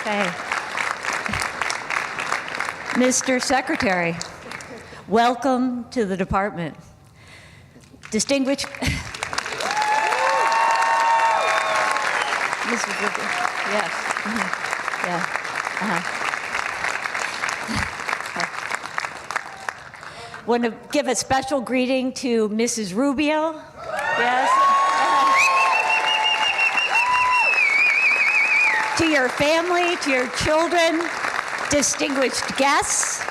Okay. Mr. Secretary, welcome to the department. Distinguished... Mrs. Rubio. Yes. Yeah. Want to give a special greeting to Mrs. Rubio. Yes. To your family, to your children, distinguished guests,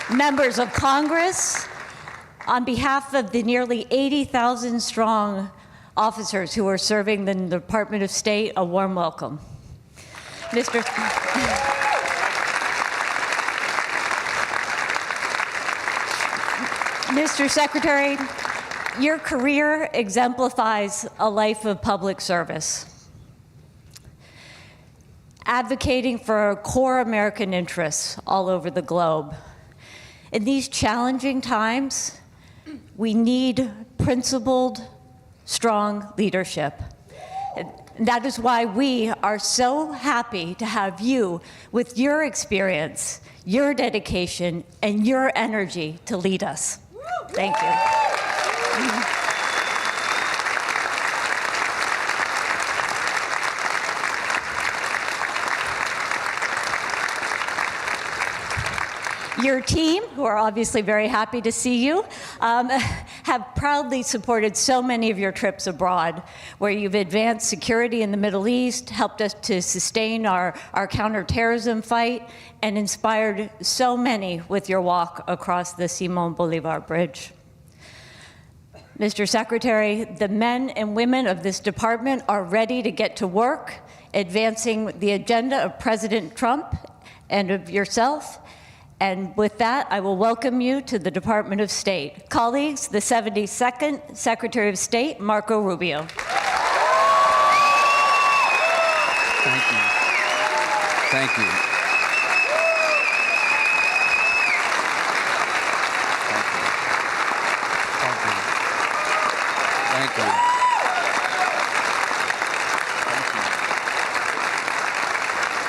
members of Congress, on behalf of the nearly 80,000 strong officers who are serving in the Department of State, a warm welcome. Mr. Secretary, your career exemplifies a life of public service, advocating for core American interests all over the globe. In these challenging times, we need principled, strong leadership. And that is why we are so happy to have you with your experience, your dedication, and your energy to lead us. Thank you. Your team, who are obviously very happy to see you, have proudly supported so many of your trips abroad, where you've advanced security in the Middle East, helped us to sustain our counterterrorism fight, and inspired so many with your walk across the Simón Bolívar Bridge. Mr. Secretary, the men and women of this department are ready to get to work, advancing the agenda of President Trump and of yourself. And with that, I will welcome you to the Department of State. Colleagues, the 72nd Secretary of State, Marco Rubio. Thank you. Thank you. Thank you.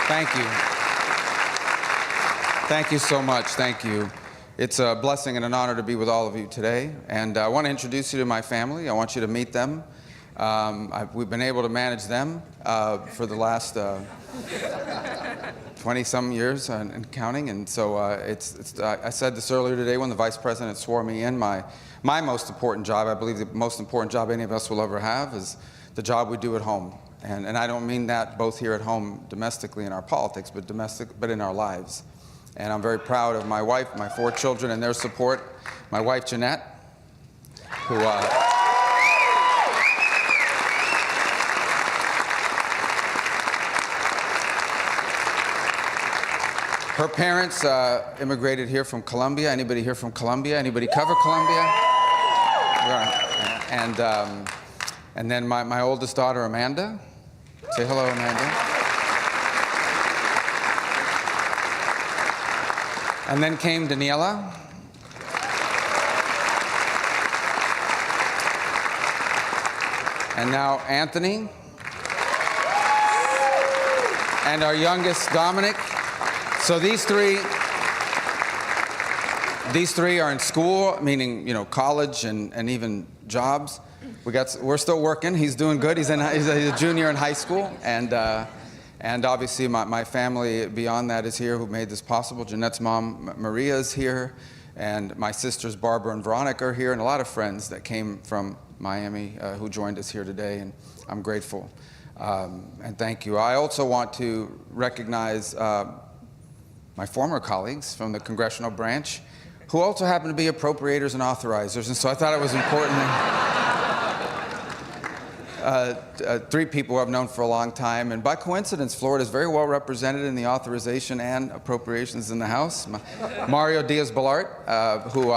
Thank you. Thank you so much. Thank you. It's a blessing and an honor to be with all of you today. And I want to introduce you to my family. I want you to meet them. We've been able to manage them for the last 20-some years and counting. And so I said this earlier today when the Vice President swore me in. My most important job, I believe the most important job any of us will ever have, is the job we do at home. And I don't mean that both here at home domestically in our politics, but in our lives. And I'm very proud of my wife, my 4 children, and their support. My wife, Jeanette, who... her parents immigrated here from Colombia. Anybody here from Colombia? Anybody cover Colombia? And then my oldest daughter, Amanda. Say hello, Amanda. And then came Daniela. And now Anthony. And our youngest, Dominic. So these three are in school, meaning, you know, college and even jobs. We're still working. He's doing good. He's a junior in high school, and obviously my family beyond that is here, who made this possible. Jeanette's mom, Maria, is here, and my sisters Barbara and Veronica are here, and a lot of friends that came from Miami who joined us here today, and I'm grateful. And thank you. I also want to recognize my former colleagues from the congressional branch, who also happen to be appropriators and authorizers, and so I thought it was important. 3 people who I've known for a long time, and by coincidence, Florida is very well represented in the authorization and appropriations in the House. Mario Diaz-Balart, who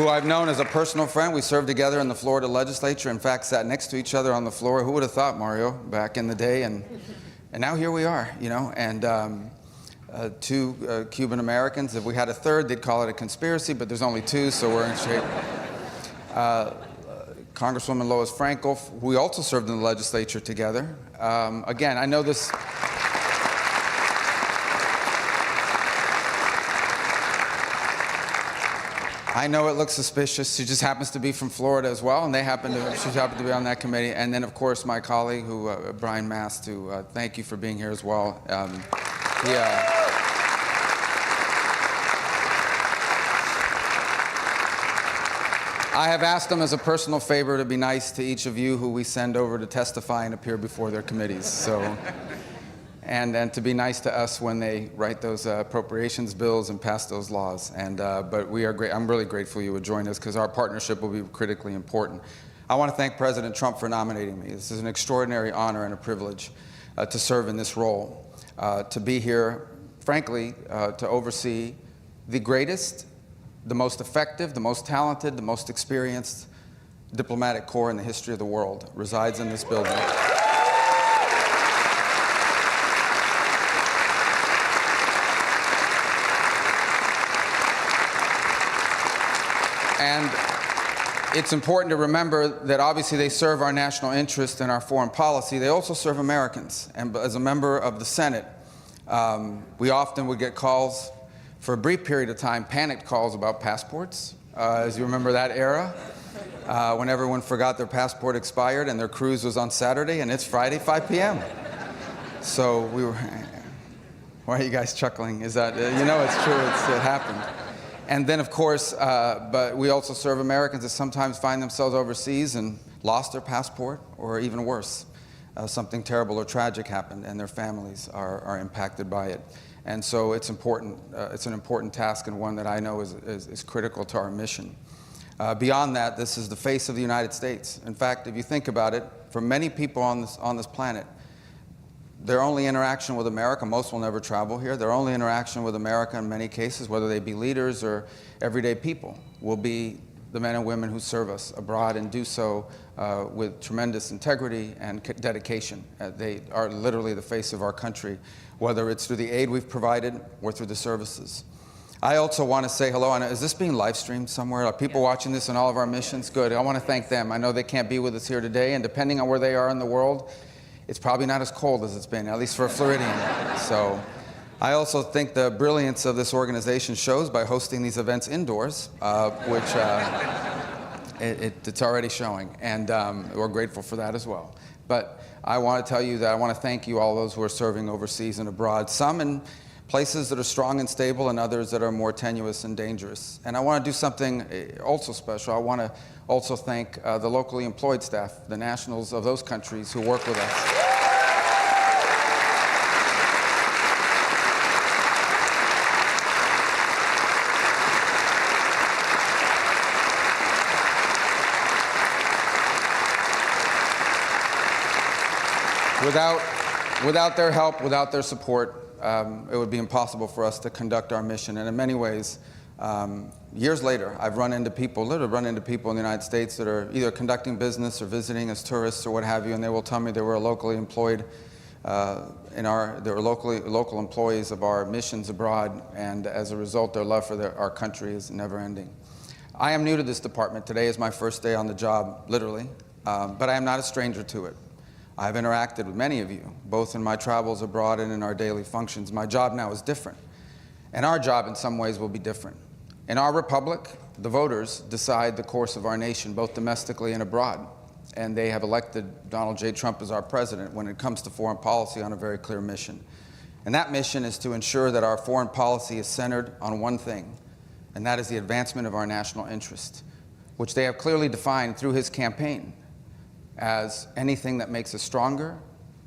I've known as a personal friend. We served together in the Florida legislature, in fact, sat next to each other on the floor. Who would have thought, Mario, back in the day? And now here we are, you know, and 2 Cuban Americans. If we had a third, they'd call it a conspiracy, but there's only 2, so we're in shape. Congresswoman Lois Frankel, we also served in the legislature together. Again, I know this. I know it looks suspicious. She just happens to be from Florida as well, and she happened to be on that committee. And then, of course, my colleague, Brian Mast, thank you for being here as well. I have asked them as a personal favor to be nice to each of you who we send over to testify and appear before their committees. So, and to be nice to us when they write those appropriations bills and pass those laws. But we are great. I'm really grateful you would join us because our partnership will be critically important. I want to thank President Trump for nominating me. This is an extraordinary honor and a privilege to serve in this role, to be here, frankly, to oversee the greatest, the most effective, the most talented, the most experienced diplomatic corps in the history of the world resides in this building. And it's important to remember that obviously they serve our national interest and our foreign policy. They also serve Americans. And as a member of the Senate, we often would get calls for a brief period of time, panicked calls about passports, as you remember that era, when everyone forgot their passport expired and their cruise was on Saturday and it's Friday, 5 p.m. So we were, why are you guys chuckling? Is that, you know it's true, it happened. And then, of course, but we also serve Americans that sometimes find themselves overseas and lost their passport, or even worse, something terrible or tragic happened and their families are impacted by it. And so it's important. It's an important task and one that I know is critical to our mission. Beyond that, this is the face of the United States. In fact, if you think about it, for many people on this planet, their only interaction with America, most will never travel here, their only interaction with America in many cases, whether they be leaders or everyday people, will be the men and women who serve us abroad and do so with tremendous integrity and dedication. They are literally the face of our country, whether it's through the aid we've provided or through the services. I also want to say hello. Is this being live streamed somewhere? Are people watching this on all of our missions? Good. I want to thank them. I know they can't be with us here today, and depending on where they are in the world, it's probably not as cold as it's been, at least for a Floridian. So I also think the brilliance of this organization shows by hosting these events indoors, which it's already showing, and we're grateful for that as well. But I want to tell you that I want to thank you, all those who are serving overseas and abroad, some in places that are strong and stable and others that are more tenuous and dangerous. And I want to do something also special. I want to also thank the locally employed staff, the nationals of those countries who work with us. Without their help, without their support, it would be impossible for us to conduct our mission. And in many ways, years later, I've literally run into people in the United States that are either conducting business or visiting as tourists or what have you, and they will tell me they were locally employed they were local employees of our missions abroad, and as a result, their love for our country is never ending. I am new to this department. Today is my first day on the job, literally, but I am not a stranger to it. I've interacted with many of you, both in my travels abroad and in our daily functions. My job now is different, and our job in some ways will be different. In our republic, the voters decide the course of our nation, both domestically and abroad, and they have elected Donald J. Trump as our president when it comes to foreign policy on a very clear mission. And that mission is to ensure that our foreign policy is centered on one thing, and that is the advancement of our national interest, which they have clearly defined through his campaign as anything that makes us stronger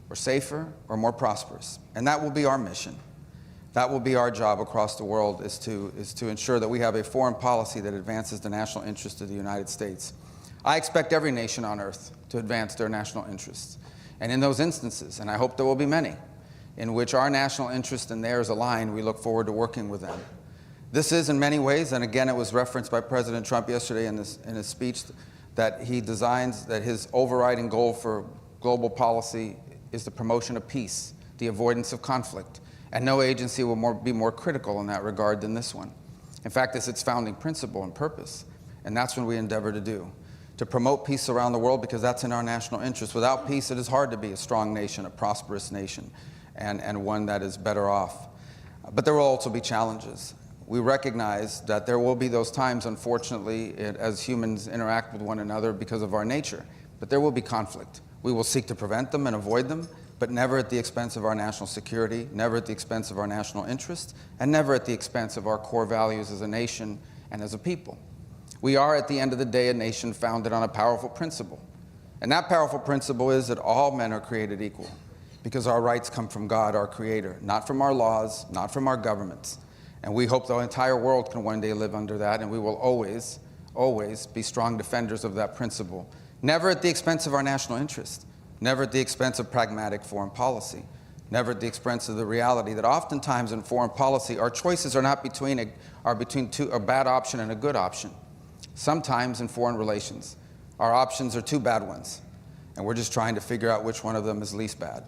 or safer or more prosperous. And that will be our mission. That will be our job across the world, is to ensure that we have a foreign policy that advances the national interest of the United States. I expect every nation on earth to advance their national interests. And in those instances, and I hope there will be many, in which our national interest and theirs align, we look forward to working with them. This is in many ways, and again it was referenced by President Trump yesterday in his speech, that he designs, that his overriding goal for global policy is the promotion of peace, the avoidance of conflict. And no agency will be more critical in that regard than this one. In fact, it's its founding principle and purpose. And that's what we endeavor to do. to promote peace around the world because that's in our national interest. Without peace, it is hard to be a strong nation, a prosperous nation, and one that is better off. But there will also be challenges. We recognize that there will be those times, unfortunately, as humans interact with one another because of our nature. But there will be conflict. We will seek to prevent them and avoid them, but never at the expense of our national security, never at the expense of our national interest, and never at the expense of our core values as a nation and as a people. We are, at the end of the day, a nation founded on a powerful principle. And that powerful principle is that all men are created equal, because our rights come from God, our Creator, not from our laws, not from our governments. And we hope the entire world can one day live under that, and we will always, always be strong defenders of that principle. Never at the expense of our national interest, never at the expense of pragmatic foreign policy, never at the expense of the reality that oftentimes in foreign policy, our choices are not between a bad option and a good option. Sometimes in foreign relations, our options are two bad ones, and we're just trying to figure out which one of them is least bad.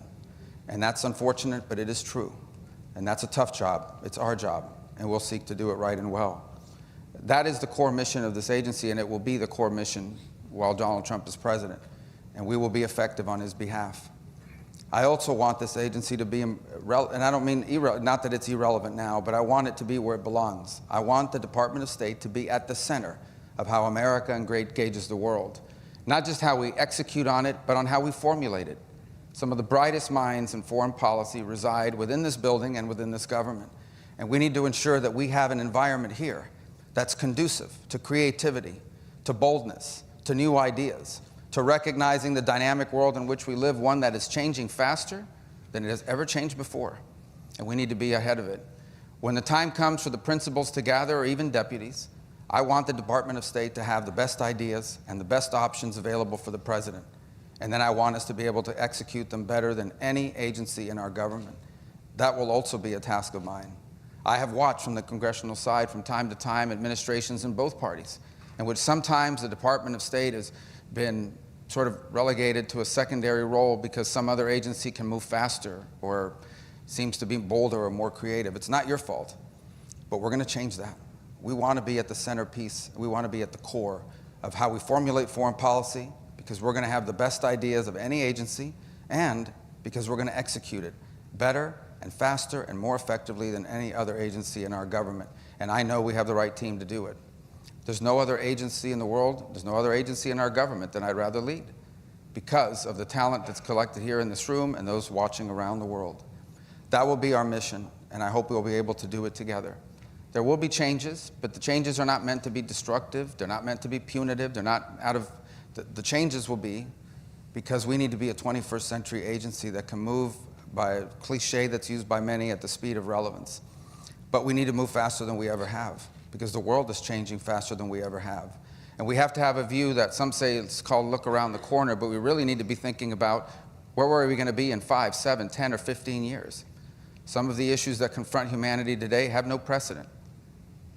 And that's unfortunate, but it is true. And that's a tough job. It's our job, and we'll seek to do it right and well. That is the core mission of this agency, and it will be the core mission while Donald Trump is president, and we will be effective on his behalf. I also want this agency to be, and I don't mean, not that it's irrelevant now, but I want it to be where it belongs. I want the Department of State to be at the center of how America engages the world. Not just how we execute on it, but on how we formulate it. Some of the brightest minds in foreign policy reside within this building and within this government. And we need to ensure that we have an environment here that's conducive to creativity, to boldness, to new ideas, to recognizing the dynamic world in which we live, one that is changing faster than it has ever changed before. And we need to be ahead of it. When the time comes for the principals to gather, or even deputies, I want the Department of State to have the best ideas and the best options available for the president. And then I want us to be able to execute them better than any agency in our government. That will also be a task of mine. I have watched from the congressional side from time to time administrations in both parties, in which sometimes the Department of State has been sort of relegated to a secondary role because some other agency can move faster or seems to be bolder or more creative. It's not your fault, but we're going to change that. We want to be at the centerpiece. We want to be at the core of how we formulate foreign policy, because we're going to have the best ideas of any agency, and because we're going to execute it better and faster and more effectively than any other agency in our government. And I know we have the right team to do it. There's no other agency in the world, there's no other agency in our government that I'd rather lead, because of the talent that's collected here in this room and those watching around the world. That will be our mission, and I hope we'll be able to do it together. There will be changes, but the changes are not meant to be destructive. They're not meant to be punitive. They're not out of, the changes will be because we need to be a 21st century agency that can move, by a cliche that's used by many, at the speed of relevance. But we need to move faster than we ever have, because the world is changing faster than we ever have. And we have to have a view that some say it's called look around the corner, but we really need to be thinking about where are we going to be in 5, 7, 10, or 15 years. Some of the issues that confront humanity today have no precedent.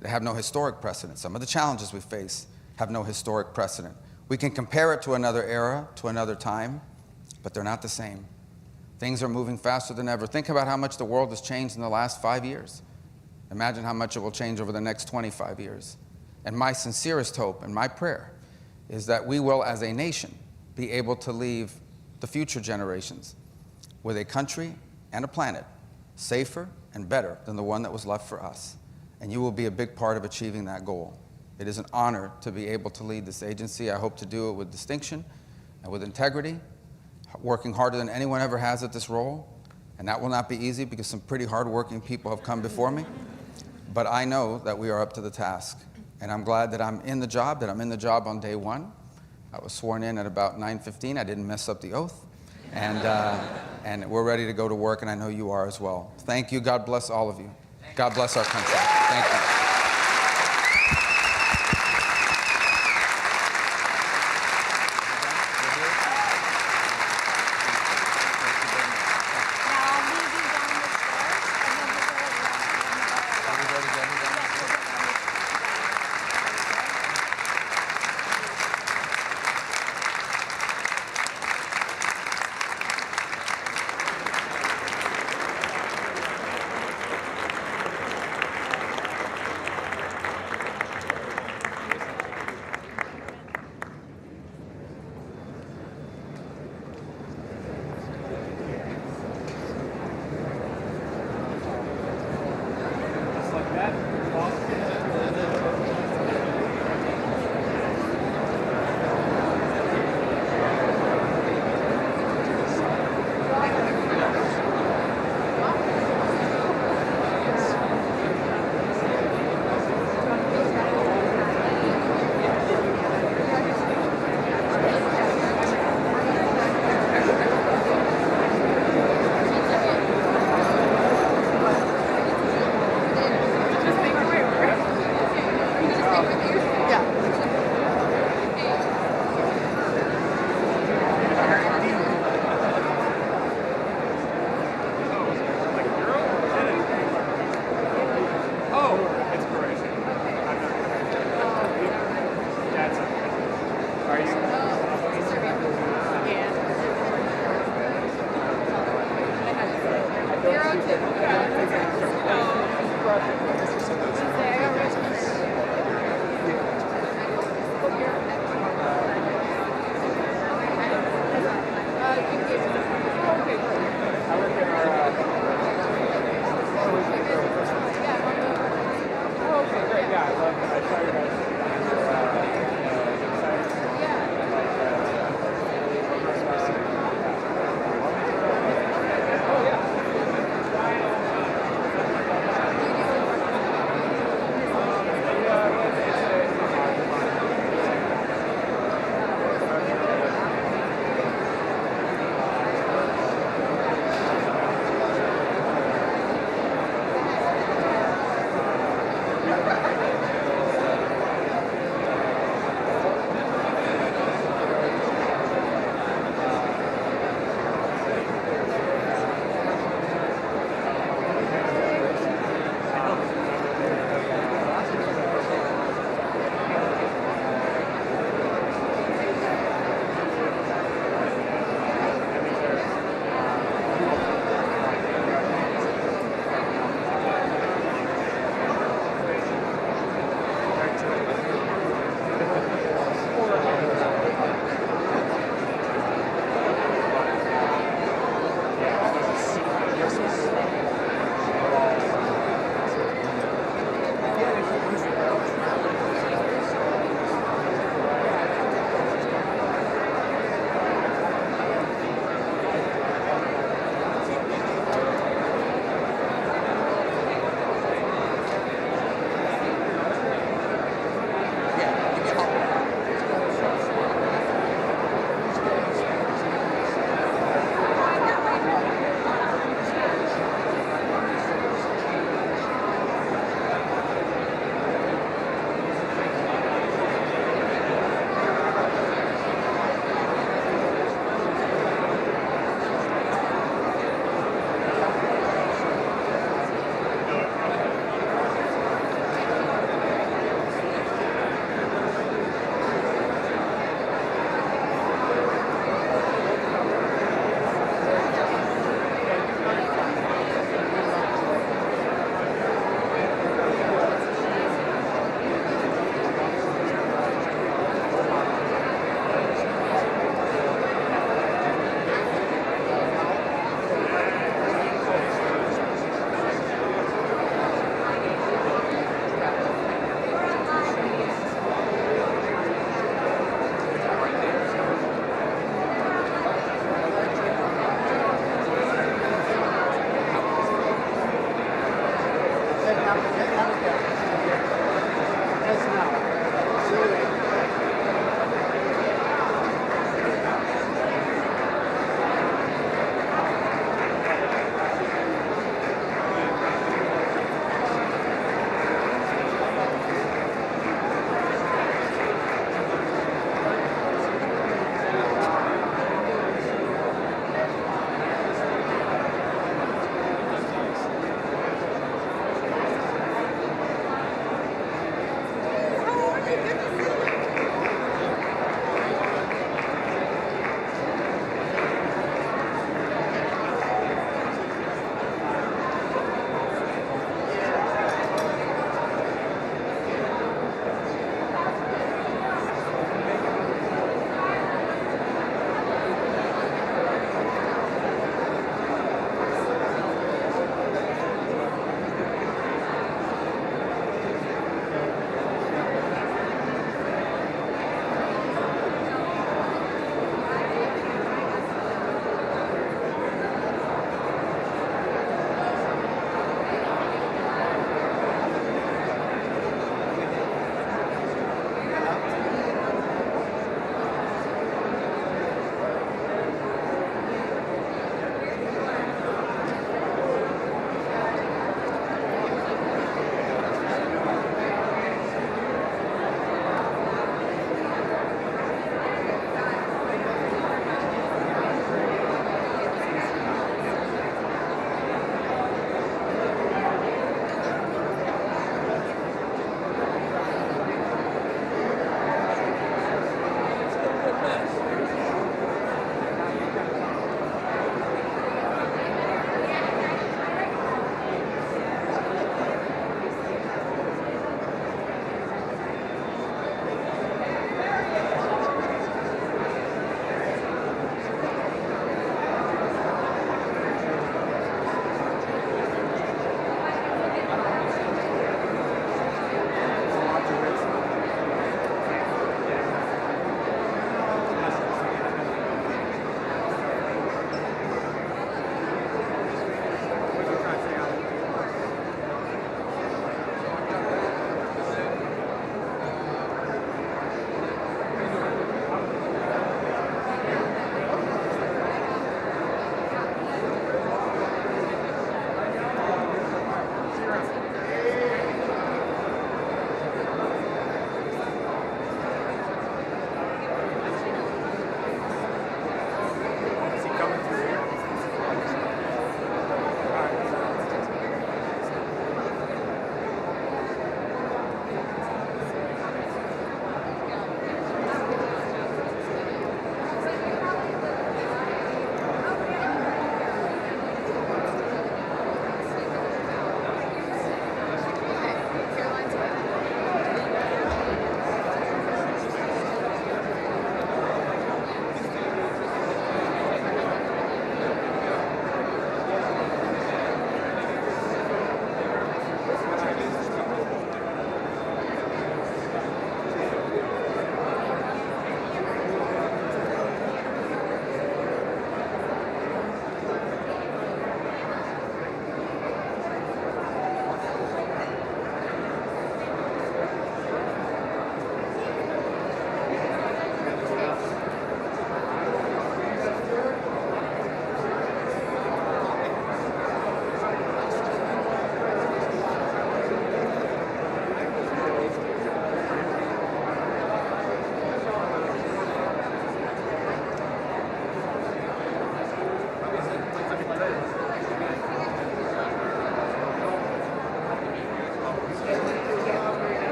They have no historic precedent. Some of the challenges we face have no historic precedent. We can compare it to another era, to another time, but they're not the same. Things are moving faster than ever. Think about how much the world has changed in the last 5 years. Imagine how much it will change over the next 25 years. And my sincerest hope and my prayer is that we will, as a nation, be able to leave the future generations with a country and a planet safer and better than the one that was left for us. And you will be a big part of achieving that goal. It is an honor to be able to lead this agency. I hope to do it with distinction and with integrity, working harder than anyone ever has at this role. And that will not be easy, because some pretty hardworking people have come before me. But I know that we are up to the task. And I'm glad that I'm in the job, on day one. I was sworn in at about 9:15. I didn't mess up the oath. And we're ready to go to work, and I know you are as well. Thank you. God bless all of you. God bless our country. Thank you. How are you?